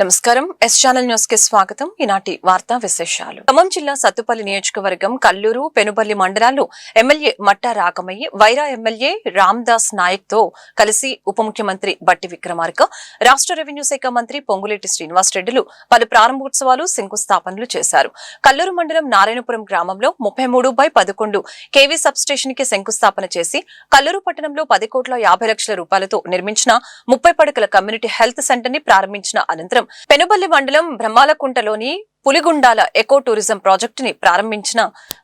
నమస్కారం S channel news కి స్వాగతం. ఈనాటి వార్తా విశేషాలు. ఖమ్మం జిల్లా సత్తుపల్లి నియోజకవర్గం కల్లూరు పెనుబల్లి మండలాల్లో ఎమ్మెల్యే మట్టా రాకమయ్య వైరా ఎమ్మెల్యే రామ్దాస్ నాయక్ తో కలిసి ఉప ముఖ్యమంత్రి బట్టి విక్రమార్క, రాష్ట్ర రెవెన్యూ శాఖ మంత్రి పొంగులేటి శ్రీనివాస్ రెడ్డిలు పలు ప్రారంభోత్సవాలు శంకుస్థాపనలు చేశారు. కల్లూరు మండలం నారాయణపురం గ్రామంలో 33/11 కేవీ సబ్ స్టేషన్ కి శంకుస్థాపన చేసి కల్లూరు పట్టణంలో 10,50,00,000 రూపాయలతో నిర్మించిన 30 పడకల కమ్యూనిటీ హెల్త్ సెంటర్ ని ప్రారంభించిన అనంతరం పెనుబల్లి మండలం బ్రహ్మాలకుంటలోని పులిగుండాల ఎకో టూరిజం ప్రాజెక్టుని ప్రారంభించిన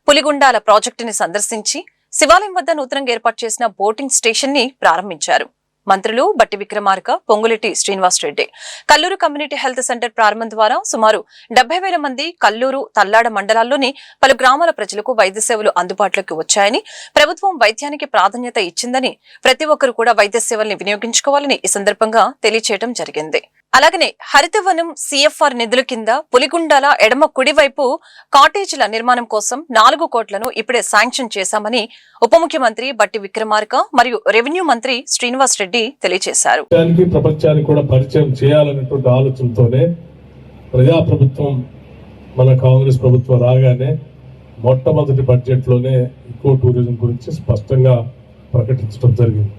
పులిగుండాల ప్రాజెక్టుని సందర్శించి శివాలయం వద్ద నూతనంగా ఏర్పాటు చేసిన బోటింగ్ స్టేషన్ ని ప్రారంభించారు. మంత్రులు Bhatti Vikramarka, Ponguleti Srinivas Reddy Kallur community health centre ప్రారంభం ద్వారా సుమారు 70,000 మంది కల్లూరు, తల్లాడ మండలాల్లోని పలు గ్రామాల ప్రజలకు వైద్య సేవలు అందుబాటులోకి వచ్చాయని, ప్రభుత్వం వైద్యానికి ప్రాధాన్యత ఇచ్చిందని, ప్రతి ఒక్కరూ కూడా వైద్య సేవల్ని వినియోగించుకోవాలని ఈ సందర్భంగా తెలియచేయడం జరిగింది. అలాగనే హరితవనం సిఎఫ్ఆర్ నిధుల కింద పులిగుండాల ఎడమ కుడివైపు కాటేజీల నిర్మాణం కోసం 4 కోట్లను ఇప్పుడే శాంక్షన్ చేశామని ఉప ముఖ్యమంత్రి బట్టి విక్రమార్క మరియు రెవెన్యూ మంత్రి శ్రీనివాస్ రెడ్డి తెలియజేశారు. ప్రపంచానికి కూడా పరిచయం చేయాలనేటువంటి ఆలోచనతోనే ప్రజాప్రభుత్వం మన కాంగ్రెస్ ప్రభుత్వం రాగానే మొట్టమొదటి బడ్జెట్ లోనే ఈకో టూరిజం గురించి స్పష్టంగా ప్రకటించడం జరిగింది.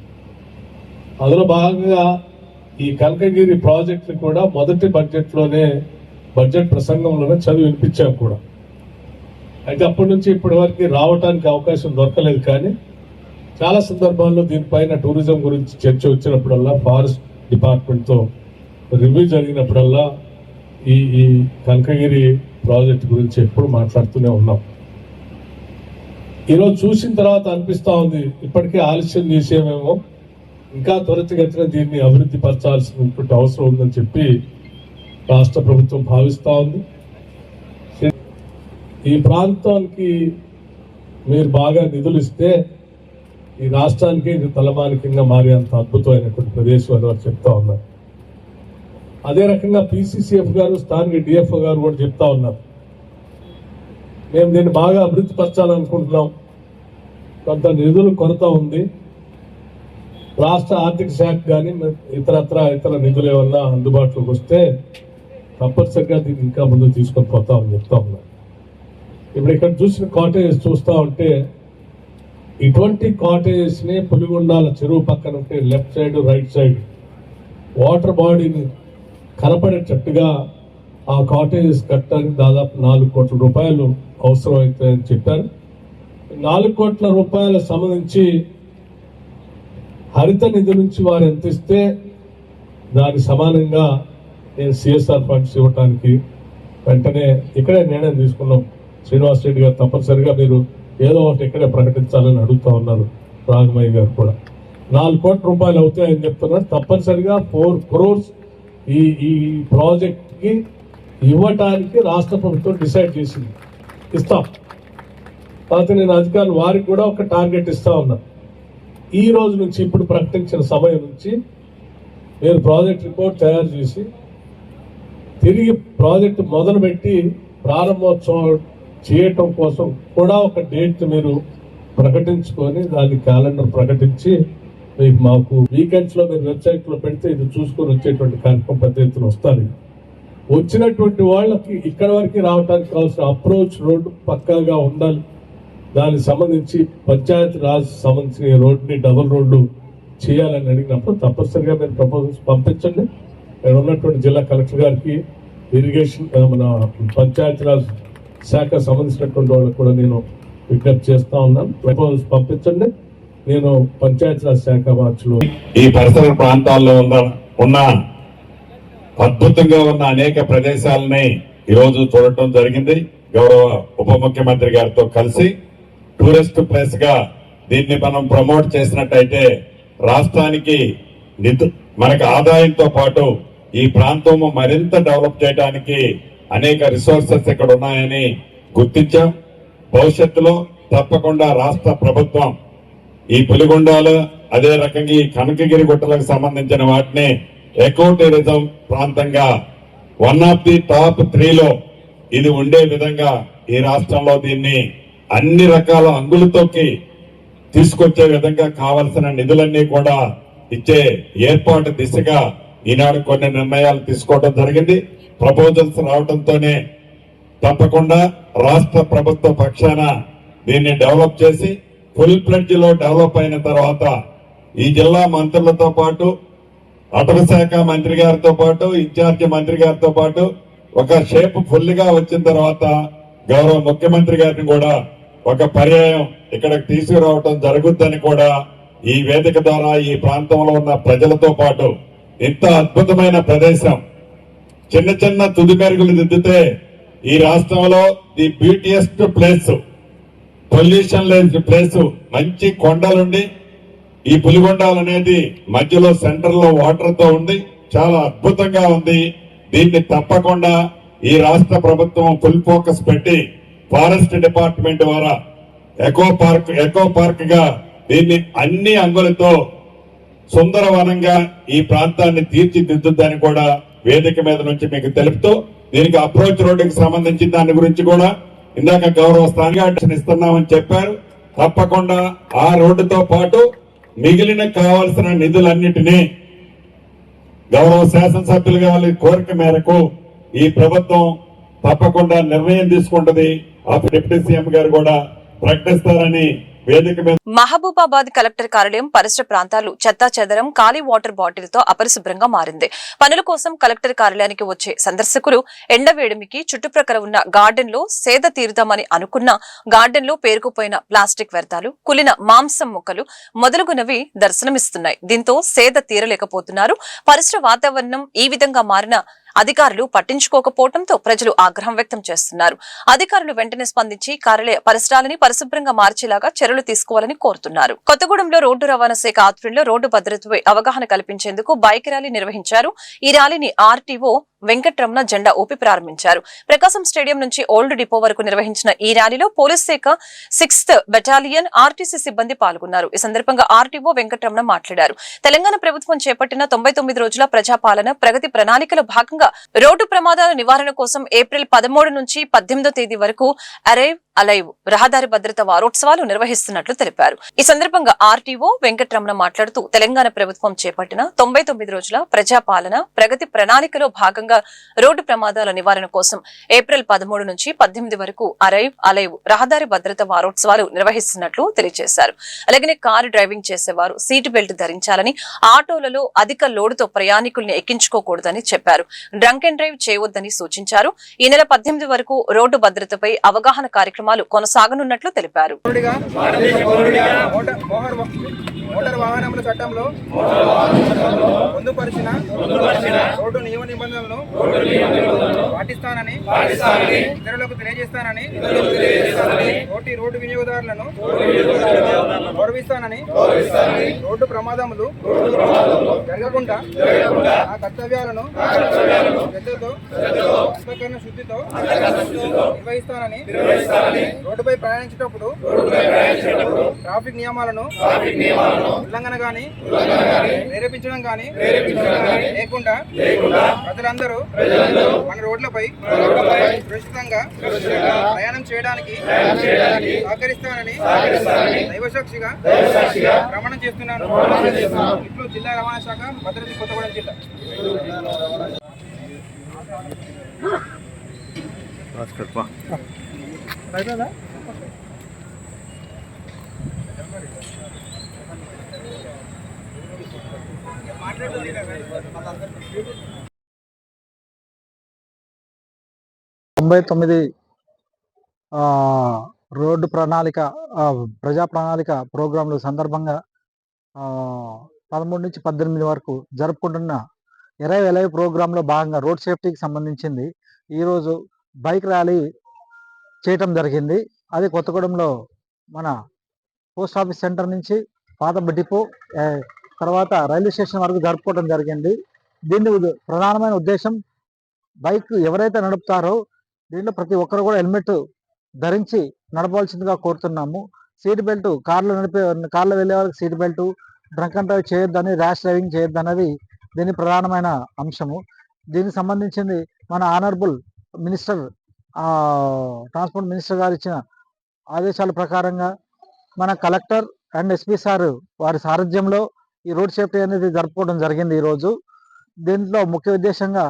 అందులో భాగంగా ఈ కనకగిరి ప్రాజెక్ట్ ని కూడా మొదటి బడ్జెట్ ప్రసంగంలోనే చదివి వినిపించాం కూడా. అయితే అప్పటి నుంచి ఇప్పటి వరకు రావడానికి అవకాశం దొరకలేదు. కానీ చాలా సందర్భాల్లో దీనిపైన టూరిజం గురించి చర్చ వచ్చినప్పుడల్లా, ఫారెస్ట్ డిపార్ట్మెంట్ తో రివ్యూ జరిగినప్పుడల్లా ఈ కనకగిరి ప్రాజెక్ట్ గురించి ఎప్పుడు మాట్లాడుతూనే ఉన్నాం. ఈరోజు చూసిన తర్వాత అనిపిస్తా ఉంది, ఇప్పటికే ఆలస్యం చేసేమేమో, ఇంకా త్వరితగతిన దీన్ని అభివృద్ధి పరచాల్సినటువంటి అవసరం ఉందని చెప్పి రాష్ట్ర ప్రభుత్వం భావిస్తా ఉంది. ఈ ప్రాంతానికి మీరు బాగా నిధులు ఇస్తే ఈ రాష్ట్రానికి ఇది తలమానికంగా మారేంత అద్భుతమైనటువంటి ప్రదేశం అని వారు చెప్తా ఉన్నారు. అదే రకంగా పిసిసిఎఫ్ గారు, స్థానిక డిఎఫ్ఓ గారు కూడా చెప్తా ఉన్నారు, మేము దీన్ని బాగా అభివృద్ధి పరచాలనుకుంటున్నాం, కొంత నిధులు కొరత ఉంది, రాష్ట్ర ఆర్థిక శాఖ కానీ ఇతర నిధులు ఏమన్నా అందుబాటులోకి వస్తే తప్పనిసరిగా దీన్ని ఇంకా ముందుకు తీసుకొని పోతామని చెప్తా ఉన్నారు. ఇప్పుడు ఇక్కడ చూసిన కాటేజెస్ చూస్తూ ఉంటే ఇటువంటి కాటేజెస్ ని పులిగుండాల చెరువు పక్కన ఉంటే left side, right side water బాడీని కనపడేటట్టుగా ఆ కాటేజెస్ కట్టడానికి దాదాపు 4 కోట్ల రూపాయలు అవసరం అవుతాయని చెప్పారు. 4 కోట్ల రూపాయల సంబంధించి హరిత నిధి నుంచి వారు ఎంత ఇస్తే దానికి సమానంగా నేను సిఎస్ఆర్ ఫండ్స్ ఇవ్వడానికి వెంటనే ఇక్కడే నిర్ణయం తీసుకున్నాం. శ్రీనివాస్ రెడ్డి గారు తప్పనిసరిగా మీరు ఏదో ఒకటి ఇక్కడే ప్రకటించాలని అడుగుతా ఉన్నారు. రాఘమయ్య గారు కూడా 4 కోట్ల రూపాయలు అవుతాయని చెప్తున్నారు. తప్పనిసరిగా 4 crores ఈ ప్రాజెక్ట్ కి ఇవ్వటానికి రాష్ట్ర ప్రభుత్వం డిసైడ్ చేసింది. ఇస్తాం. తర్వాత నేను అధికారులు వారికి కూడా ఒక టార్గెట్ ఇస్తా ఉన్నా. ఈ రోజు నుంచి, ఇప్పుడు ప్రకటించిన సమయం నుంచి మీరు ప్రాజెక్ట్ రిపోర్ట్ తయారు చేసి తిరిగి ప్రాజెక్ట్ మొదలుపెట్టి ప్రారంభోత్సవం చేయటం కోసం కూడా ఒక డేట్ మీరు ప్రకటించుకొని దాని క్యాలెండర్ ప్రకటించి మాకు వీకెండ్స్ లో మీరు వెబ్సైట్ లో పెడితే ఇది చూసుకొని వచ్చేటువంటి కార్యక్రమం పెద్ద ఎత్తున వస్తారు. వచ్చినటువంటి వాళ్ళకి ఇక్కడ వరకు రావడానికి కావాల్సిన అప్రోచ్ రోడ్డు పక్కాగా ఉండాలి. దానికి సంబంధించి పంచాయతీ రాజ్ సంబంధించిన రోడ్డుని డబుల్ రోడ్డు చేయాలని అడిగినప్పుడు తప్పనిసరిగా మీరు ప్రపోజల్స్ పంపించండి. ఇక్కడ ఉన్నటువంటి జిల్లా కలెక్టర్ గారికి, ఇరిగేషన్ మన పంచాయతీ రాజ్ శాఖ సంబంధించినటువంటి వాళ్ళకి కూడా నేను విజ్ఞప్తి చేస్తా ఉన్నాను. ప్రపోజల్స్ పంపించండి. నేను పంచాయతీ రాజ్ శాఖ మార్చులు ఈ పరిసర ప్రాంతాల్లో ఉన్న అద్భుతంగా ఉన్న అనేక ప్రదేశాలని ఈరోజు చూడటం జరిగింది. గౌరవ ఉప ముఖ్యమంత్రి గారితో కలిసి టూరిస్ట్ ప్లేస్ గా దీన్ని మనం ప్రమోట్ చేసినట్టయితే రాష్ట్రానికి మనకు ఆదాయంతో పాటు ఈ ప్రాంతం మరింత డెవలప్ చేయడానికి అనేక రిసోర్సెస్ ఇక్కడ ఉన్నాయని గుర్తించాం. భవిష్యత్తులో తప్పకుండా రాష్ట్ర ప్రభుత్వం ఈ పులిగుండాలు, అదే రకంగా ఈ కనకగిరి గుట్టలకు సంబంధించిన వాటిని ఎకో టూరిజం ప్రాంతంగా 1 of the top 3లో ఇది ఉండే విధంగా ఈ రాష్ట్రంలో దీన్ని అన్ని రకాల అంగులతోకి తీసుకొచ్చే విధంగా కావలసిన నిధులన్నీ కూడా ఇచ్చే ఏర్పాటు దిశగా ఈనాడు కొన్ని నిర్ణయాలు తీసుకోవడం జరిగింది. ప్రపోజల్స్ రావడంతోనే తప్పకుండా రాష్ట్ర ప్రభుత్వ పక్షాన దీన్ని డెవలప్ చేసి ఫుల్ ఫ్లెడ్జ్ లో డెవలప్ అయిన తర్వాత ఈ జిల్లా మంత్రులతో పాటు అటవీ శాఖ మంత్రి గారితో పాటు ఇన్ఛార్జి మంత్రి గారితో పాటు ఒక షేప్ ఫుల్ గా వచ్చిన తర్వాత గౌరవ ముఖ్యమంత్రి గారిని కూడా ఒక పర్యాయం ఇక్కడికి తీసుకురావడం జరుగుద్దని కూడా ఈ వేదిక ద్వారా ఈ ప్రాంతంలో ఉన్న ప్రజలతో పాటు ఇంత అద్భుతమైన ప్రదేశం చిన్న చిన్న తుది మెరుగులు దిద్దితే ఈ రాష్ట్రంలో ది బ్యూటియెస్ట్ ప్లేస్, పొల్యూషన్ లేని ప్లేస్, మంచి కొండలుండి ఈ పులిగొండాలు అనేది మధ్యలో సెంటర్ లో వాటర్ తో ఉంది, చాలా అద్భుతంగా ఉంది. దీన్ని తప్పకుండా ఈ రాష్ట్ర ప్రభుత్వం ఫుల్ ఫోకస్ పెట్టి ఫారెస్ట్ డిపార్ట్మెంట్ ద్వారా ఎకో పార్క్ గా దీన్ని అన్ని అంగులతో సుందరవనంగా ఈ ప్రాంతాన్ని తీర్చిదిద్దుద్దని కూడా వేదిక మీద నుంచి మీకు తెలుపుతూ, దీనికి అప్రోచ్ రోడ్డుకి సంబంధించిన దాని గురించి కూడా ఇందాక గౌరవ స్థానిక ఇస్తున్నామని చెప్పారు. తప్పకుండా ఆ రోడ్డుతో పాటు మిగిలిన కావాల్సిన నిధులన్నిటినీ గౌరవ శాసనసభ్యులుగా వాళ్ళ కోరిక మేరకు ఈ ప్రభుత్వం తప్పకుండా నిర్ణయం తీసుకుంటది. ఆ డిప్యూటీ సీఎం గారు కూడా ప్రకటిస్తారని వేదిక మీద. మహబూబాబాద్ కలెక్టర్ కార్యాలయం పరిసర ప్రాంతాలు చెత్తా చెదరం, ఖాళీ వాటర్ బాటిల్ తో అపరిశుభ్రంగా మారింది. పనుల కోసం కలెక్టర్ కార్యాలయానికి వచ్చే సందర్శకులు ఎండవేడిమికి చుట్టుప్రక్కల ఉన్న గార్డెన్ లో సేద తీరుదామని అనుకున్న గార్డెన్ లో పేరుకుపోయిన ప్లాస్టిక్ వ్యర్థాలు, కులిన మాంసం ముక్కలు మొదలగునవి దర్శనమిస్తున్నాయి. దీంతో సేద తీరలేకపోతున్నారు. పరిసర వాతావరణం ఈ విధంగా మారిన అధికారులు పట్టించుకోకపోవడంతో ప్రజలు ఆగ్రహం వ్యక్తం చేస్తున్నారు. అధికారులు వెంటనే స్పందించి కార్యాలయ పరిసరాలని పరిశుభ్రంగా మార్చేలాగా చర్యలు తీసుకోవాలని కోరుతున్నారు. కొత్తగూడెంలో రోడ్డు రవాణా శాఖ ఆధ్వర్యంలో రోడ్డు భద్రతపై అవగాహన కల్పించేందుకు బైక్ ర్యాలీ నిర్వహించారు. ఈ ర్యాలీని ఆర్టీఓ వెంకట్రమణ జెండా ఊపి ప్రారంభించారు. ప్రకాశం స్టేడియం నుంచి ఓల్డ్ డిపో వరకు నిర్వహించిన ఈ ర్యాలీలో పోలీస్ శాఖ 6th బెటాలియన్ ఆర్టీసీ సిబ్బంది పాల్గొన్నారు. ఈ సందర్భంగా ఆర్టీఓ వెంకట్రమణ మాట్లాడారు. తెలంగాణ ప్రభుత్వం చేపట్టిన 99 రోజుల ప్రజాపాలన ప్రగతి ప్రణాళికలో భాగంగా రోడ్డు ప్రమాదాల నివారణ కోసం ఏప్రిల్ 13 నుంచి 18వ తేదీ వరకు అరైవ్ అలైవ్ రహదారి భద్రత వారోత్సవాలు నిర్వహిస్తున్నట్లు తెలిపారు. ఈ సందర్భంగా ఆర్టీఓ వెంకట్రమణ మాట్లాడుతూ తెలంగాణ ప్రభుత్వం చేపట్టిన 99 రోజుల ప్రజాపాలన ప్రగతి ప్రణాళికలో భాగంగా రోడ్డు ప్రమాదాల నివారణ కోసం ఏప్రిల్ 13 నుంచి 18 వరకు అరైవ్ అలైవ్ రహదారి భద్రత వారోత్సవాలు నిర్వహిస్తున్నట్లు తెలియజేశారు. అలాగే కారు డ్రైవింగ్ చేసేవారు సీటు బెల్ట్ ధరించాలని, ఆటోలలో అధిక లోడుతో ప్రయాణికుల్ని ఎక్కించుకోకూడదని చెప్పారు. డ్రంక్ అండ్ డ్రైవ్ చేయవద్దని సూచించారు. ఈ నెల 18 వరకు రోడ్డు భద్రతపై అవగాహన కార్యక్రమాలు కొనసాగనున్నట్లు తెలిపారు. మోటార్ వాహనముల చట్టంలో పొందుపరిచిన రోడ్డు నియమ నిబంధనలను పాటిస్తానని ఇతరులకు తెలియజేస్తానని తోటి రోడ్డు వినియోగదారులను గౌరవిస్తానని రోడ్డు ప్రమాదములు జరగకుండా ఆ కర్తవ్యాలను శ్రద్ధతో అంతఃకరణ శుద్ధితో నిర్వహిస్తానని రోడ్డుపై ప్రయాణించేటప్పుడు ట్రాఫిక్ నియమాలను ఉల్లంఘన గాని ప్రేరేపించడం గాని లేకుండా ప్రజలందరూ మన రోడ్లపై సురక్షితంగా ప్రయాణం చేయడానికి సహకరిస్తానని దైవసాక్షిగా ప్రమాణం చేస్తున్నాను. ఇట్లు జిల్లా రవాణా శాఖ, భద్రాద్రి కొత్తగూడెం జిల్లా. తొంభై 99 రోడ్డు ప్రణాళిక ప్రజా ప్రణాళిక ప్రోగ్రాంల సందర్భంగా 13 నుంచి 18 వరకు జరుపుకుంటున్న 20 ఎలైవ్ ప్రోగ్రాంలో భాగంగా రోడ్ సేఫ్టీకి సంబంధించింది ఈరోజు బైక్ ర్యాలీ చేయటం జరిగింది. అది కొత్తగూడెంలో మన పోస్ట్ ఆఫీస్ సెంటర్ నుంచి పాత డిపో తర్వాత రైల్వే స్టేషన్ వరకు జరుపుకోవడం జరిగింది. దీని ప్రధానమైన ఉద్దేశం బైక్ ఎవరైతే నడుపుతారో దీంట్లో ప్రతి ఒక్కరు కూడా హెల్మెట్ ధరించి నడపవలసిందిగా కోరుతున్నాము. సీట్ బెల్ట్ కార్లో వెళ్ళే వాళ్ళకి seat belt, drunk and drive చేయొద్దని, ర్యాష్ డ్రైవింగ్ చేయొద్దన్నది దీని ప్రధానమైన అంశము. దీనికి సంబంధించింది మన ఆనరబుల్ మినిస్టర్ ట్రాన్స్పోర్ట్ మినిస్టర్ గారు ఇచ్చిన ఆదేశాల ప్రకారంగా మన కలెక్టర్ అండ్ ఎస్పీ సార్ వారి సారథ్యంలో ఈ రోడ్ సేఫ్టీ అనేది జరుపుకోవడం జరిగింది. ఈరోజు దీంట్లో ముఖ్య ఉద్దేశంగా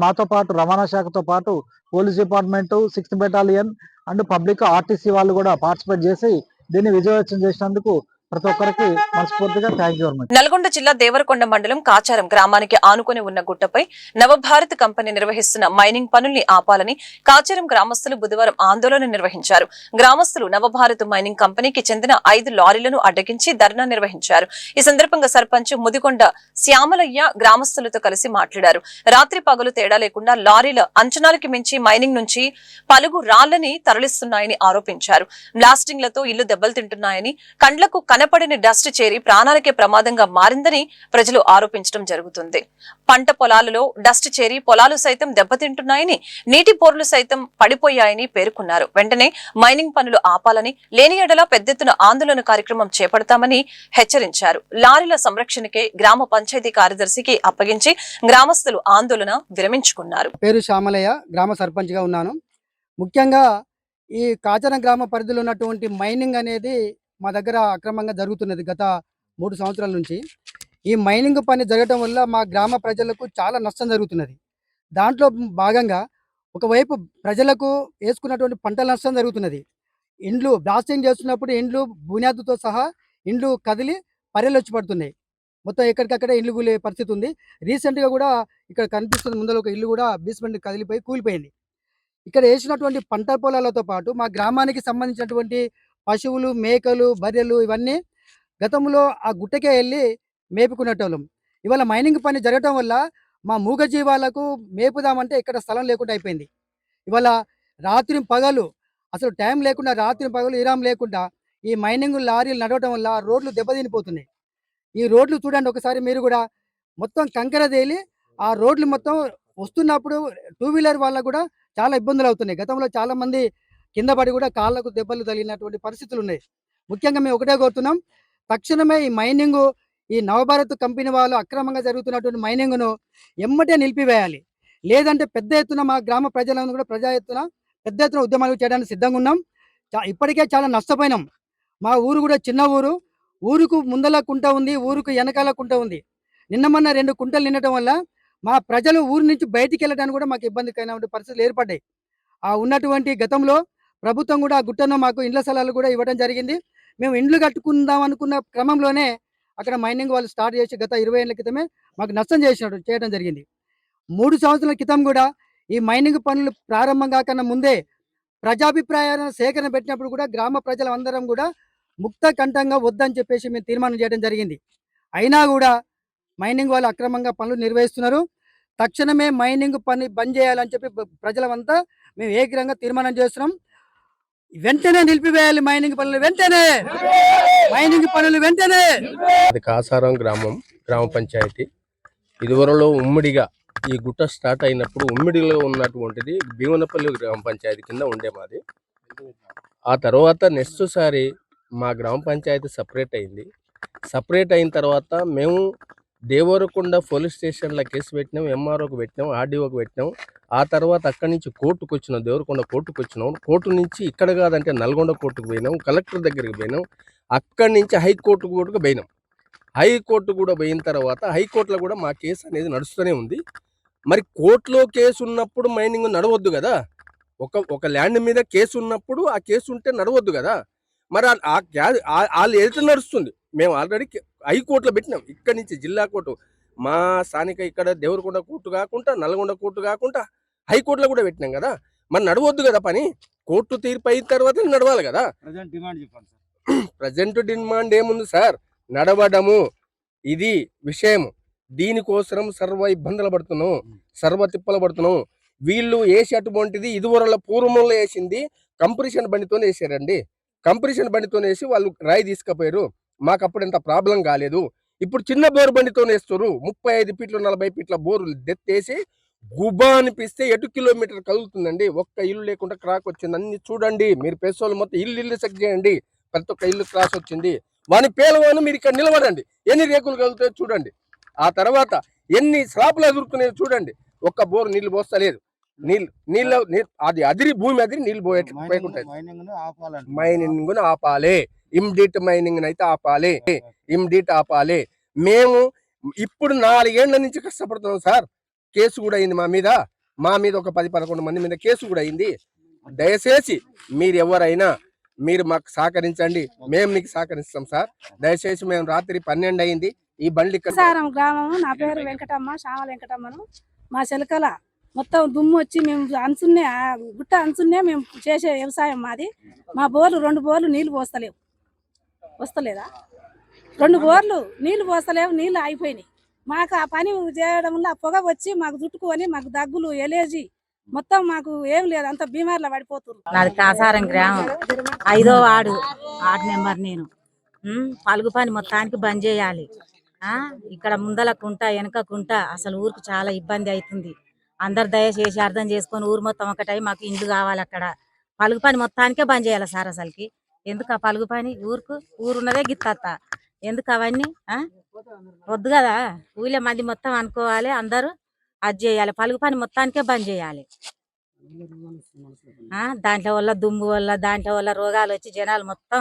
మాతో పాటు రవాణా శాఖతో పాటు police department, 6th battalion and public RTC వాళ్ళు కూడా పార్టిసిపేట్ చేసి దీన్ని విజయవంతం చేసినందుకు ప్రతి ఒక్కరికి మనస్ఫూర్తిగా thank you very much. Nalgonda జిల్లా దేవరకొండ మండలం కాచారం గ్రామానికి ఆనుకుని ఉన్న గుట్టపై నవభారత్ కంపెనీ నిర్వహిస్తున్న మైనింగ్ పనుల్ని ఆపాలని కాచారం గ్రామస్తులు బుధవారం ఆందోళన నిర్వహించారు. గ్రామస్తులు నవభారత్ మైనింగ్ కంపెనీకి చెందిన 5 లారీలను అడ్డగించి ధర్నా నిర్వహించారు. ఈ సందర్భంగా సర్పంచ్ ముదికొండ శ్యామలయ్య గ్రామస్తులతో కలిసి మాట్లాడారు. రాత్రి పగలు తేడా లేకుండా లారీల అంచనాలకి మించి మైనింగ్ నుంచి పలుగు రాళ్లని తరలిస్తున్నాయని ఆరోపించారు. బ్లాస్టింగ్లతో ఇల్లు దెబ్బలు తింటున్నాయని, కండ్లకు కనపడిన డస్ట్ చేరి ప్రాణాలకే ప్రమాదంగా మారిందని ప్రజలు ఆరోపించడం జరుగుతుంది. పంట పొలాలలో డస్ట్ చేరి పొలాలు సైతం దెబ్బతింటున్నాయని, నీటి పోర్లు సైతం పడిపోయాయని పేర్కొన్నారు. వెంటనే మైనింగ్ పనులు ఆపాలని, లేని ఎడల పెద్దెత్తున ఆందోళన కార్యక్రమం చేపడతామని హెచ్చరించారు. లారీల సంరక్షణకే గ్రామ పంచాయతీ కార్యదర్శికి అప్పగించి గ్రామస్తులు ఆందోళన విరమించుకున్నారు. పేరు శ్యామలయ్య, గ్రామ సర్పంచ్ గా ఉన్నాను. ముఖ్యంగా ఈ కాచరం గ్రామ పరిధిలో ఉన్నటువంటి మైనింగ్ అనేది మా దగ్గర అక్రమంగా జరుగుతున్నది గత 3 సంవత్సరాల నుంచి. ఈ మైనింగ్ పని జరగడం వల్ల మా గ్రామ ప్రజలకు చాలా నష్టం జరుగుతున్నది. దాంట్లో భాగంగా ఒకవైపు ప్రజలకు వేసుకున్నటువంటి పంటల నష్టం జరుగుతున్నది. ఇండ్లు బ్లాస్టింగ్ చేస్తున్నప్పుడు ఇండ్లు బునియాదుతో సహా ఇండ్లు కదిలి పర్రెలు వచ్చి పడుతున్నాయి. మొత్తం ఎక్కడికక్కడే ఇల్లు కూలే పరిస్థితి ఉంది. రీసెంట్గా కూడా ఇక్కడ కనిపిస్తుంది, ముందర ఒక ఇల్లు కూడా బేస్మెంట్ కదిలిపోయి కూలిపోయింది. ఇక్కడ వేసినటువంటి పంట పొలాలతో పాటు మా గ్రామానికి సంబంధించినటువంటి పశువులు, మేకలు, బర్రెలు ఇవన్నీ గతంలో ఆ గుట్టకే వెళ్ళి మేపుకునేటోళ్ళం. ఇవాళ మైనింగ్ పని జరగటం వల్ల మా మూగజీవాలకు మేపుదామంటే ఇక్కడ స్థలం లేకుండా అయిపోయింది. ఇవాళ రాత్రి పగలు అసలు టైం లేకుండా, రాత్రి పగలు ఇరాం లేకుండా ఈ మైనింగ్ లారీలు నడవటం వల్ల రోడ్లు దెబ్బతినిపోతున్నాయి. ఈ రోడ్లు చూడండి ఒకసారి మీరు కూడా, మొత్తం కంకర తేలి ఆ రోడ్లు మొత్తం వస్తున్నప్పుడు 2 వీలర్ వాళ్ళకు కూడా చాలా ఇబ్బందులు అవుతున్నాయి. గతంలో చాలా మంది కింద పడి కూడా కాళ్ళకు దెబ్బలు తగిలినటువంటి పరిస్థితులు ఉన్నాయి. ముఖ్యంగా మేము ఒకటే కోరుతున్నాం, తక్షణమే ఈ మైనింగ్, ఈ నవభారత్ కంపెనీ వాళ్ళు అక్రమంగా జరుగుతున్నటువంటి మైనింగ్ను ఎమ్మటే నిలిపివేయాలి. లేదంటే పెద్ద ఎత్తున మా గ్రామ ప్రజలను కూడా పెద్ద ఎత్తున ఉద్యమాలు చేయడానికి సిద్ధంగా ఉన్నాం. ఇప్పటికే చాలా నష్టపోయినాం. మా ఊరు కూడా చిన్న ఊరు, ఊరుకు ముందల కుంట ఉంది, ఊరుకు వెనకాల కుంట ఉంది. నిన్న మొన్న 2 కుంటలు నిండటం వల్ల మా ప్రజలు ఊరు నుంచి బయటికి వెళ్ళడానికి కూడా మాకు ఇబ్బందికరమైన పరిస్థితులు ఏర్పడ్డాయి. ఆ ఉన్నటువంటి గతంలో ప్రభుత్వం కూడా ఆ గుట్టను మాకు ఇండ్ల స్థలాలు కూడా ఇవ్వడం జరిగింది. మేము ఇండ్లు కట్టుకుందాం అనుకున్న క్రమంలోనే అక్కడ మైనింగ్ వాళ్ళు స్టార్ట్ చేసి గత 20 ఏళ్ల క్రితమే మాకు నష్టం చేయడం జరిగింది. 3 సంవత్సరాల క్రితం కూడా ఈ మైనింగ్ పనులు ప్రారంభం కాకన్నా ముందే ప్రజాభిప్రాయాలను సేకరణ పెట్టినప్పుడు కూడా గ్రామ ప్రజలందరం కూడా ముక్త కంఠంగా వద్దని చెప్పేసి మేము తీర్మానం చేయడం జరిగింది. అయినా కూడా మైనింగ్ వాళ్ళు అక్రమంగా పనులు నిర్వహిస్తున్నారు. తక్షణమే మైనింగ్ పని బంద్ చేయాలని చెప్పి ప్రజలమంతా మేము ఏకీరంగా తీర్మానం చేస్తున్నాం. వెంటనే నిలిపివేయాలి మైనింగ్ పనులు, వెంటనే. అది కాసారం గ్రామ పంచాయతీ. ఇదివరలో ఉమ్మడిగా ఈ గుట్ట స్టార్ట్ అయినప్పుడు ఉమ్మడిలో ఉన్నటువంటిది భీమనపల్లి గ్రామ పంచాయతీ కింద ఉండే మాది. ఆ తర్వాత నెక్స్ట్ సారి మా గ్రామ పంచాయతీ సపరేట్ అయింది. సపరేట్ అయిన తర్వాత మేము దేవరకొండ పోలీస్ స్టేషన్లో కేసు పెట్టినాం, ఎంఆర్ఓకి పెట్టినాం, ఆర్డీఓకి పెట్టినాం. ఆ తర్వాత అక్కడి నుంచి కోర్టుకు వచ్చినాం, దేవరకొండ కోర్టుకు వచ్చినాం. కోర్టు నుంచి ఇక్కడ కాదంటే నల్గొండ కోర్టుకు పోయినాం, కలెక్టర్ దగ్గరికి పోయినాం. అక్కడి నుంచి హైకోర్టుకు కూడా పోయినాం. హైకోర్టు కూడా పోయిన తర్వాత హైకోర్టులో కూడా మా కేసు అనేది నడుస్తూనే ఉంది. మరి కోర్టులో కేసు ఉన్నప్పుడు మైనింగ్ నడవద్దు కదా. ఒక ల్యాండ్ మీద కేసు ఉన్నప్పుడు ఆ కేసు ఉంటే నడవద్దు కదా. మరి వాళ్ళు ఎదుట నడుస్తుంది. మేము ఆల్రెడీ హైకోర్టులో పెట్టినాం. ఇక్కడి నుంచి జిల్లా కోర్టు, మా స్థానిక ఇక్కడ దేవరకొండ కోర్టు కాకుండా, నల్గొండ కోర్టు కాకుండా హైకోర్టులో కూడా పెట్టినాం కదా. మరి నడవద్దు కదా పని. కోర్టు తీర్పు అయిన తర్వాత నడవాలి కదా. ప్రజెంట్ డిమాండ్ ఏముంది సార్? నడవడము, ఇది విషయం. దీనికోసం సర్వ ఇబ్బందులు పడుతున్నాం, సర్వ తిప్పలు పడుతున్నాం. వీళ్ళు వేసి అటువంటిది ఇదివరలో పూర్వంలో వేసింది కంప్రెషన్ బండితో వేసారండి. కంప్రెషన్ బండితో వేసి వాళ్ళు రాయి తీసుకుపోయారు. మాకు అప్పుడు ఎంత ప్రాబ్లం కాలేదు. ఇప్పుడు చిన్న బోరు బండితో వేస్తారు. 35 ఫీట్లు 40 ఫీట్ల బోరు దెత్తేసి గుబా అనిపిస్తే 8 కిలోమీటర్ కదులుతుందండి. ఒక్క ఇల్లు లేకుండా క్రాక్ వచ్చింది. అన్ని చూడండి మీరు, పేసోళ్ళు మొత్తం ఇల్లు చెక్ చేయండి. ప్రతి ఒక్క ఇల్లు క్రాస్ వచ్చింది. వాని పేలవాను మీరు ఇక్కడ నిలబడండి, ఎన్ని రేకులు కలుగుతాయో చూడండి. ఆ తర్వాత ఎన్ని స్లాపులు ఎదురుతున్నాయో చూడండి. ఒక్క బోరు నీళ్లు పోస్తలేదు. నీళ్ళు అది అదిరి భూమి అదిరి నీళ్లు పోయకుంటాయి. మైనింగ్ ఆపాలి, ఇమ్మీడియట్ మైనింగ్ అయితే ఆపాలి, ఇమ్మీడియట్ ఆపాలి. మేము ఇప్పుడు 4 ఏళ్ల నుంచి కష్టపడుతున్నాం సార్. కేసు కూడా అయింది మా మీద ఒక 10-11 మంది మీద కేసు కూడా అయింది. దయచేసి మీరు ఎవరైనా మీరు మాకు సహకరించండి, మేము మీకు సహకరిస్తాం సార్. దయచేసి మేము రాత్రి 12 అయింది ఈ బండి ఇక్కడ సారం గ్రామము. నా పేరు వెంకటమ్మ, శ్యామల వెంకటమ్మను. మా చెలకల మొత్తం దుమ్ము వచ్చి మేము అంచున్నే గుట్ట అంచున్నే మేము చేసే వ్యవసాయం మాది. మా బోర్లు 2 బోర్లు నీళ్లు పోస్తలేవు. వస్తలేదా? 2 బోర్లు నీళ్లు పోస్తలేవు, నీళ్లు అయిపోయినాయి. మాకు ఆ పని చేయడం వల్ల పొగ వచ్చి మాకు చుట్టుకొని మాకు దగ్గులు, ఎలేజీ మొత్తం మాకు ఏం లేదు, అంత బీమార్లో పడిపోతున్నారు. నాది కాసారం గ్రామం, 5వ వార్డు నెంబర్. నేను పలుగు పని మొత్తానికి బంద్ చేయాలి. ఇక్కడ ముందలకుంటా వెనకకుంటా అసలు ఊరికి చాలా ఇబ్బంది అవుతుంది. అందరు దయచేసి అర్థం చేసుకొని ఊరు మొత్తం ఒకటై మాకు ఇండ్లు కావాలి. అక్కడ పలుగు పని మొత్తానికే బంద్ చేయాలి సార్. అసలుకి ఎందుకు ఆ పలుగు పని? ఊరున్నదే గిత్తత్త, ఎందుకు అవన్నీ? వద్దు కదా, ఊళ్ళో మంది మొత్తం అనుకోవాలి, అందరూ అది చేయాలి. పలుగు పని మొత్తానికే బంద్ చేయాలి. దాంట్లో వల్ల దుమ్ము వల్ల దాంట్లో వల్ల రోగాలు వచ్చి జనాలు మొత్తం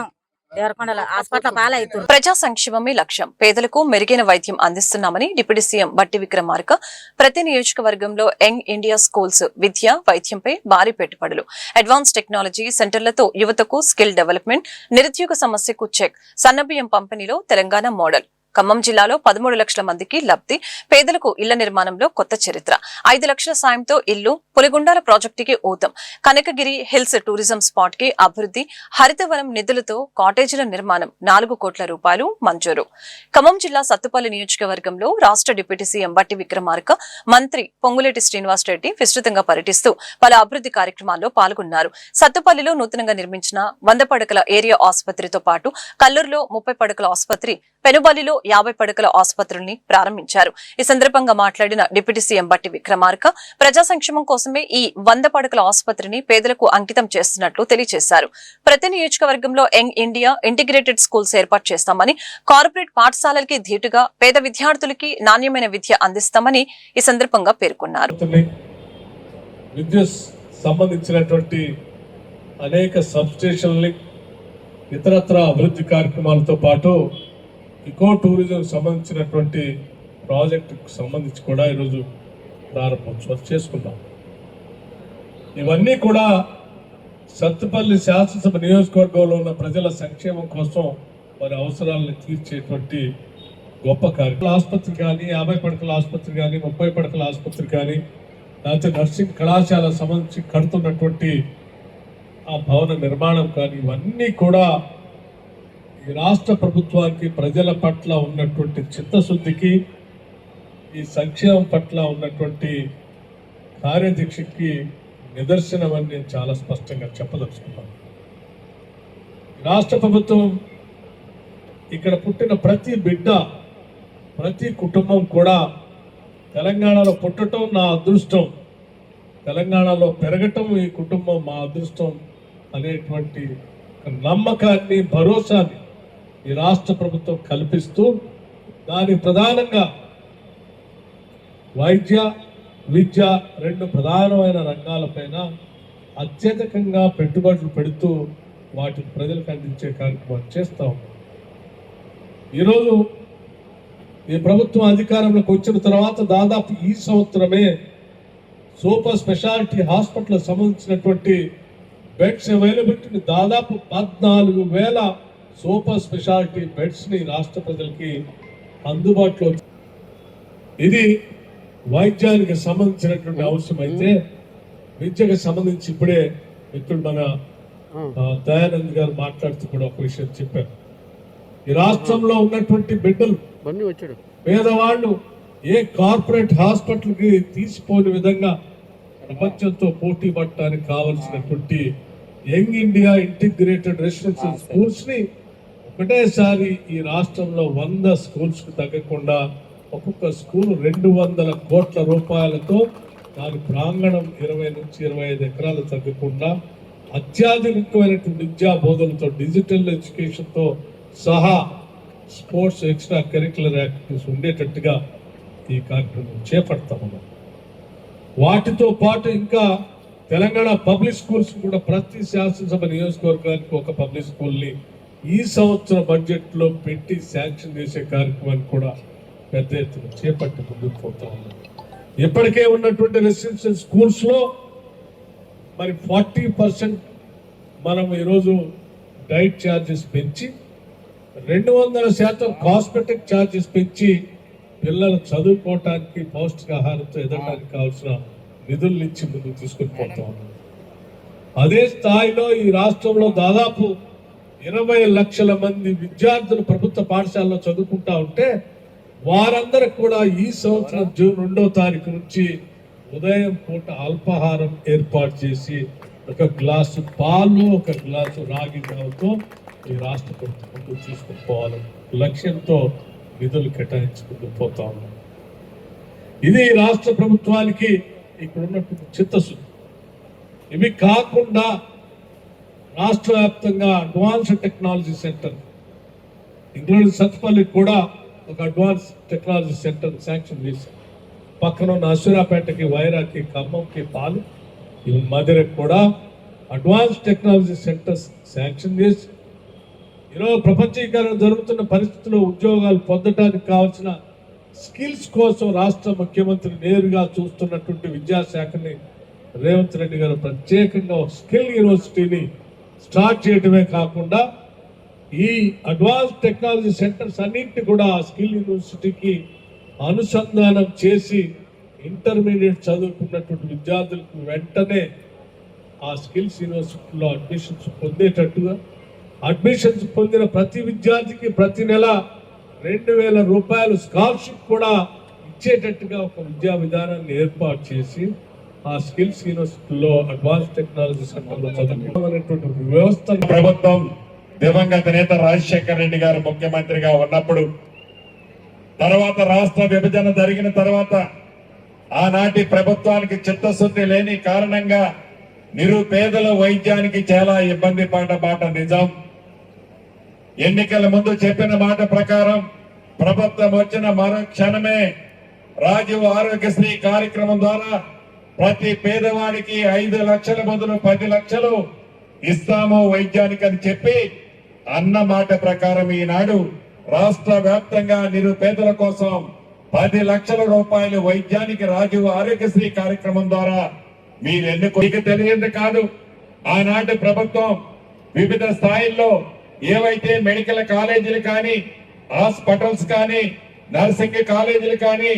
దేవరకొండల హాస్పిటల్ పాలవుతున్నారు. ప్రజా సంక్షేమమే లక్ష్యం, పేదలకు మెరుగైన వైద్యం అందిస్తున్నామని డిప్యూటీ సీఎం బట్టి విక్రమార్క ప్రతి నియోజకవర్గంలో యంగ్ ఇండియా స్కూల్స్ విద్య వైద్యంపై భారీ పెట్టుబడులు, అడ్వాన్స్ టెక్నాలజీ సెంటర్లతో యువతకు స్కిల్ డెవలప్మెంట్, నిరుద్యోగ సమస్యకు చెక్, సన్నబియ్యం పంపిణీలో తెలంగాణ మోడల్. ఖమ్మం జిల్లాలో 13 లక్షల మందికి లబ్ధి, పేదలకు ఇళ్ల నిర్మాణంలో కొత్త చరిత్ర, 5 లక్షల సాయంతో ఇల్లు, పులిగుండాల ప్రాజెక్టుకి ఊతం, కనకగిరి హిల్స్ టూరిజం స్పాట్ కి అభివృద్ధి, హరితవనం నిధులతో కాటేజీల నిర్మాణం, 4 కోట్ల రూపాయలు మంజూరు. ఖమ్మం జిల్లా సత్తుపల్లి నియోజకవర్గంలో రాష్ట్ర డిప్యూటీ సీఎం బట్టి విక్రమార్క, మంత్రి పొంగులేటి శ్రీనివాస్ రెడ్డి విస్తృతంగా పర్యటిస్తూ పలు అభివృద్ధి కార్యక్రమాల్లో పాల్గొన్నారు. సత్తుపల్లిలో నూతనంగా నిర్మించిన 100 పడకల ఏరియా ఆసుపత్రితో పాటు కల్లూరులో 30 పడకల ఆసుపత్రి, పెనుబల్లిలో 50 పడకల ఆసుపత్రుల్ని ప్రారంభించారు. ఈ సందర్భంగా మాట్లాడిన డిప్యూటీ సీఎం బట్టి విక్రమార్క ప్రజా సంక్షేమం కోసమే ఈ 100 పడకల ఆసుపత్రిని పేదలకు అంకితం చేస్తున్నట్లు తెలియజేశారు. ప్రతి నియోజకవర్గంలో యంగ్ ఇండియా ఇంటిగ్రేటెడ్ స్కూల్స్ ఏర్పాటు చేస్తామని, కార్పొరేట్ పాఠశాలలకి ధీటుగా పేద విద్యార్థులకి నాణ్యమైన విద్య అందిస్తామని ఈ సందర్భంగా పేర్కొన్నారు. విద్యుత్ సంబంధించినటువంటి అనేక సబ్స్టేషన్లని, ఇతరత్ర అభివృద్ధి కార్యక్రమాలతో పాటు ఇకో టూరిజం సంబంధించినటువంటి ప్రాజెక్టుకు సంబంధించి కూడా ఈరోజు ప్రారంభోత్సవాలు చేసుకున్నాం. ఇవన్నీ కూడా సత్తుపల్లి శాసనసభ నియోజకవర్గంలో ఉన్న ప్రజల సంక్షేమం కోసం వారి అవసరాలను తీర్చేటువంటి గొప్ప కార్యక్రమం. ఆసుపత్రి కానీ, 50 పడకల ఆసుపత్రి కానీ, 30 పడకల ఆసుపత్రి కానీ, లేకపోతే నర్సింగ్ కళాశాల సంబంధించి కడుతున్నటువంటి ఆ భవన నిర్మాణం కానీ, ఇవన్నీ కూడా ఈ రాష్ట్ర ప్రభుత్వానికి ప్రజల పట్ల ఉన్నటువంటి చిత్తశుద్ధికి, ఈ సంక్షేమం పట్ల ఉన్నటువంటి కార్యదీక్షకి నిదర్శనమని నేను చాలా స్పష్టంగా చెప్పదలుచుకున్నాను. రాష్ట్ర ప్రభుత్వం ఇక్కడ పుట్టిన ప్రతి బిడ్డ, ప్రతి కుటుంబం కూడా తెలంగాణలో పుట్టడం నా అదృష్టం, తెలంగాణలో పెరగటం ఈ కుటుంబం మా అదృష్టం అనేటువంటి నమ్మకాన్ని, భరోసాని ఈ రాష్ట్ర ప్రభుత్వం కల్పిస్తూ దాని ప్రధానంగా వైద్య, విద్య 2 ప్రధానమైన రంగాలపైన అత్యధికంగా పెట్టుబడులు పెడుతూ వాటిని ప్రజలకు అందించే కార్యక్రమాలు చేస్తా ఉన్నాం. ఈరోజు ఈ ప్రభుత్వం అధికారంలోకి వచ్చిన తర్వాత దాదాపు ఈ సంవత్సరమే సూపర్ స్పెషాలిటీ హాస్పిటల్ సంబంధించినటువంటి బెడ్స్ అవైలబిలిటీని దాదాపు 14,000 సూపర్ స్పెషాలిటీ బెడ్స్ ని రాష్ట్ర ప్రజలకి అందుబాటులో. ఇది వైద్యానికి సంబంధించినటువంటి అవసరం అయితే, విద్యకు సంబంధించి ఇప్పుడే మిత్రుడు మన దయానంద్ గారు మాట్లాడుతూ కూడా ఒక విషయం చెప్పారు. ఈ రాష్ట్రంలో ఉన్నటువంటి బిడ్డలు, పేదవాళ్ళు ఏ కార్పొరేట్ హాస్పిటల్ కి తీసిపోని విధంగా ప్రపంచంతో పోటీ పడటానికి కావలసినటువంటి young India integrated residential schools ని ఒకటేసారి ఈ రాష్ట్రంలో 100 స్కూల్స్ కు తగ్గకుండా ఒక్కొక్క స్కూల్ 200 కోట్ల రూపాయలతో దాని ప్రాంగణం 20 నుంచి 25 ఎకరాలు తగ్గకుండా అత్యాధునికమైనటువంటి విద్యా బోధనతో, డిజిటల్ ఎడ్యుకేషన్తో సహా స్పోర్ట్స్, ఎక్స్ట్రా కరిక్యులర్ యాక్టివిటీస్ ఉండేటట్టుగా ఈ కార్యక్రమం చేపడతా ఉన్నాం. వాటితో పాటు ఇంకా తెలంగాణ పబ్లిక్ స్కూల్స్ కూడా ప్రతి శాసనసభ నియోజకవర్గానికి ఒక పబ్లిక్ స్కూల్ని ఈ సంవత్సరం బడ్జెట్లో పెట్టి శాంక్షన్ చేసే కార్యక్రమాన్ని కూడా పెద్ద ఎత్తున చేపట్టి ముందుకు పోతా ఉన్నాం. ఇప్పటికే ఉన్నటువంటి రెసిడెన్షియల్ స్కూల్స్ లో మరి 40% మనం ఈరోజు డైట్ ఛార్జెస్ పెంచి 200% కాస్మెటిక్ ఛార్జెస్ పెంచి పిల్లలు చదువుకోవటానికి పౌష్టికాహారంతో ఎదగడానికి కావాల్సిన నిధులు ఇచ్చి ముందుకు తీసుకొని పోతా ఉన్నాం. అదే స్థాయిలో ఈ రాష్ట్రంలో దాదాపు 20 లక్షల మంది విద్యార్థులు ప్రభుత్వ పాఠశాలలో చదువుకుంటా ఉంటే వారందరికి కూడా ఈ సంవత్సరం జూన్ 2వ తారీఖు నుంచి ఉదయం పూట అల్పాహారం ఏర్పాటు చేసి ఒక గ్లాసు పాలు ఒక గ్లాసు రాగి జావతో ఈ రాష్ట్ర ప్రభుత్వం తీసుకుని పోవాలని లక్ష్యంతో నిధులు కేటాయించుకుంటూ పోతా ఉన్నాం. ఇది రాష్ట్ర ప్రభుత్వానికి ఇక్కడ ఉన్నటువంటి చిత్తశుద్ధి. ఇవి కాకుండా రాష్ట్ర వ్యాప్తంగా అడ్వాన్స్డ్ టెక్నాలజీ సెంటర్ ఇంక్లూడింగ్ సత్పల్లికి కూడా ఒక అడ్వాన్స్ టెక్నాలజీ సెంటర్ శాంక్షన్ చేశాం. పక్కన ఉన్న అసూరాపేటకి, వైరాకి, ఖమ్మంకి, పాలు ఇవి మధురకు కూడా అడ్వాన్స్ టెక్నాలజీ సెంటర్స్ శాంక్షన్ చేసి ఈరోజు ప్రపంచీకరణ జరుగుతున్న పరిస్థితుల్లో ఉద్యోగాలు పొందడానికి కావాల్సిన స్కిల్స్ కోసం రాష్ట్ర ముఖ్యమంత్రి నేరుగా చూస్తున్నటువంటి విద్యాశాఖని రేవంత్ రెడ్డి గారు ప్రత్యేకంగా ఒక స్కిల్ యూనివర్సిటీని స్టార్ట్ చేయడమే కాకుండా ఈ అడ్వాన్స్ టెక్నాలజీ సెంటర్స్ అన్నింటినీ కూడా స్కిల్ యూనివర్సిటీకి అనుసంధానం చేసి ఇంటర్మీడియట్ చదువుకున్నటువంటి విద్యార్థులకు వెంటనే ఆ స్కిల్స్ యూనివర్సిటీలో అడ్మిషన్స్ పొందేటట్టుగా, అడ్మిషన్స్ పొందిన ప్రతి విద్యార్థికి ప్రతి నెల 2,000 రూపాయలు స్కాలర్షిప్ కూడా ఇచ్చేటట్టుగా ఒక విద్యా విధానాన్ని ఏర్పాటు చేసి ఆ స్కిల్స్ యూనివర్సిటీలో అడ్వాన్స్ టెక్నాలజీ సెంటర్లో చదువుకునేటువంటి వ్యవస్థ ప్రభుత్వం దివంగత నేత రాజశేఖర రెడ్డి గారు ముఖ్యమంత్రిగా ఉన్నప్పుడు, తర్వాత రాష్ట్ర విభజన జరిగిన తర్వాత ఆనాటి ప్రభుత్వానికి చిత్తశుద్ధి లేని కారణంగా నిరుపేదల వైద్యానికి చాలా ఇబ్బంది పడ్డ మాట నిజం. ఎన్నికల ముందు చెప్పిన మాట ప్రకారం ప్రభుత్వం వచ్చిన మరో క్షణమే రాజీవ్ ఆరోగ్యశ్రీ కార్యక్రమం ద్వారా ప్రతి పేదవాడికి 5 లక్షల బదులు 10 లక్షలు ఇస్తాము వైద్యానికి అని చెప్పి అన్న మాట ప్రకారం ఈనాడు రాష్ట్ర వ్యాప్తంగా నిరుపేదల కోసం 10 లక్షల రూపాయలు వైద్యానికి రాజీవ్ ఆరోగ్యశ్రీ కార్యక్రమం ద్వారా మీరు మీకు తెలియదు కాదు. ఆనాటి ప్రభుత్వం వివిధ స్థాయిల్లో ఏవైతే మెడికల్ కాలేజీలు కానీ, హాస్పిటల్స్ కానీ, నర్సింగ్ కాలేజీలు కానీ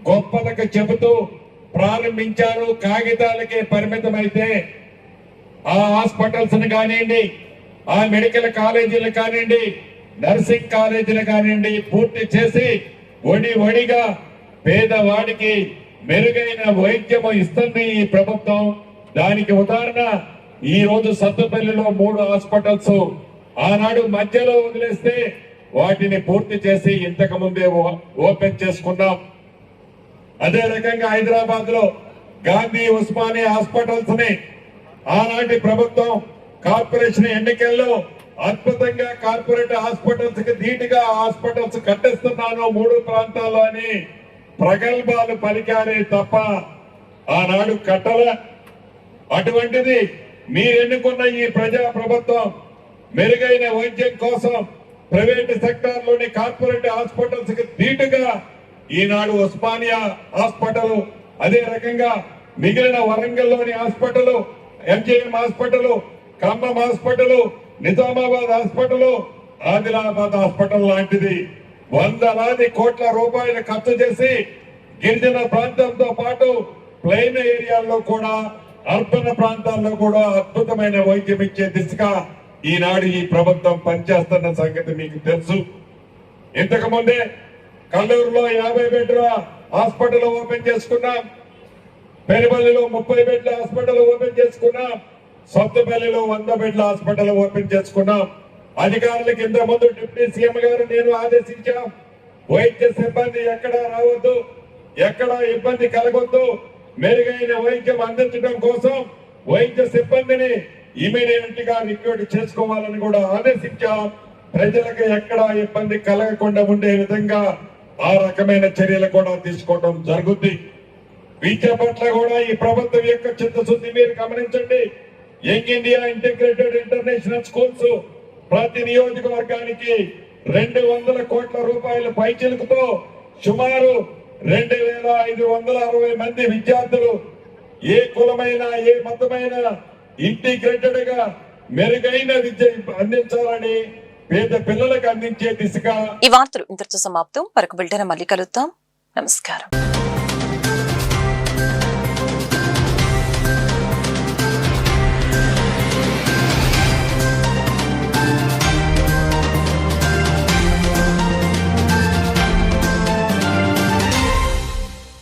గొప్పలకు చెబుతూ ప్రారంభించారు. కాగితాలకే పరిమితమైతే ఆ హాస్పిటల్స్ కానివ్వండి, ఆ మెడికల్ కాలేజీలు కానివ్వండి, నర్సింగ్ కాలేజీలు కానివ్వండి పూర్తి చేసి ఒడిగా పేదవాడికి మెరుగైన వైద్యము ఇస్తుంది ఈ ప్రభుత్వం. దానికి ఉదాహరణ ఈ రోజు సత్తుపల్లిలో 3 హాస్పిటల్స్ ఆనాడు మధ్యలో వదిలేస్తే వాటిని పూర్తి చేసి ఇంతకు ముందే ఓపెన్ చేసుకున్నాం. అదే రకంగా హైదరాబాద్ లో గాంధీ ఉస్మానియా హాస్పిటల్స్ ని ఆనాటి ప్రభుత్వం కార్పొరేషన్ ఎన్నికల్లో అద్భుతంగా కార్పొరేట్ హాస్పిటల్స్ కి ధీటుగా హాస్పిటల్స్ కట్టిస్తున్నాను 3 ప్రాంతాల్లో అని ప్రగల్భాలు పలికారే తప్ప ఆనాడు కట్టల. అటువంటిది మీరెన్నుకున్న ఈ ప్రజా ప్రభుత్వం మెరుగైన వైద్యం కోసం ప్రైవేట్ సెక్టార్ లోని కార్పొరేట్ హాస్పిటల్స్ కి ధీటుగా ఈనాడు ఉస్మానియా హాస్పిటల్, అదే రకంగా మిగిలిన వరంగల్లోని hospital, MGM hospital, Khammam hospital, Nizamabad hospital, Adilabad hospital లాంటిది 100 కోట్ల రూపాయలు ఖర్చు చేసి గిరిజన ప్రాంతంతో పాటు ప్లెయిన్ ఏరియాల్లో కూడా, అర్బన్ ప్రాంతాల్లో కూడా అద్భుతమైన వైద్యం ఇచ్చే దిశగా ఈనాడు ఈ ప్రభుత్వం పనిచేస్తున్న సంగతి మీకు తెలుసు. ఇంతకు ముందే కల్లూరులో 50 బెడ్ల హాస్పిటల్ ఓపెన్ చేసుకున్నాం, పెనుబల్లిలో 30 బెడ్ల హాస్పిటల్ ఓపెన్ చేసుకున్నాం, సొంతపల్లిలో 100 బెడ్ల హాస్పిటల్ ఓపెన్ చేసుకున్నాం. అధికారుల కింద ముందు డిప్యూటీ సీఎం గారు నేను ఆదేశించాం, వైద్య సిబ్బంది ఎక్కడా రావద్దు, ఎక్కడా ఇబ్బంది కలగొద్దు, మెరుగైన వైద్యం అందించడం కోసం వైద్య సిబ్బందిని ఇమీడియట్ గా రిక్రూట్ చేసుకోవాలని కూడా ఆదేశించాం. ప్రజలకు ఎక్కడా ఇబ్బంది కలగకుండా ఉండే విధంగా ఆ రకమైన చర్యలు కూడా తీసుకోవడం జరుగుద్ది. విద్య పట్ల కూడా ఈ ప్రభుత్వం యొక్క చిత్తశుద్ధి మీరు గమనించండి. Young India integrated international schools ప్రతి నియోజకవర్గానికి 200 కోట్ల రూపాయల పైచిలుకుతో సుమారు 2560 మంది విద్యార్థులు ఏ కులమైన ఏ మతమైన ఇంటిగ్రేటెడ్ గా మెరుగైన విద్య అందించాలని పేద పిల్లలకు అందించే దిశగా ఈ వార్తలు ఇంతటితో సమాప్తం. మరొక బిల్టన్ మళ్ళీ కలుద్దాం. నమస్కారం.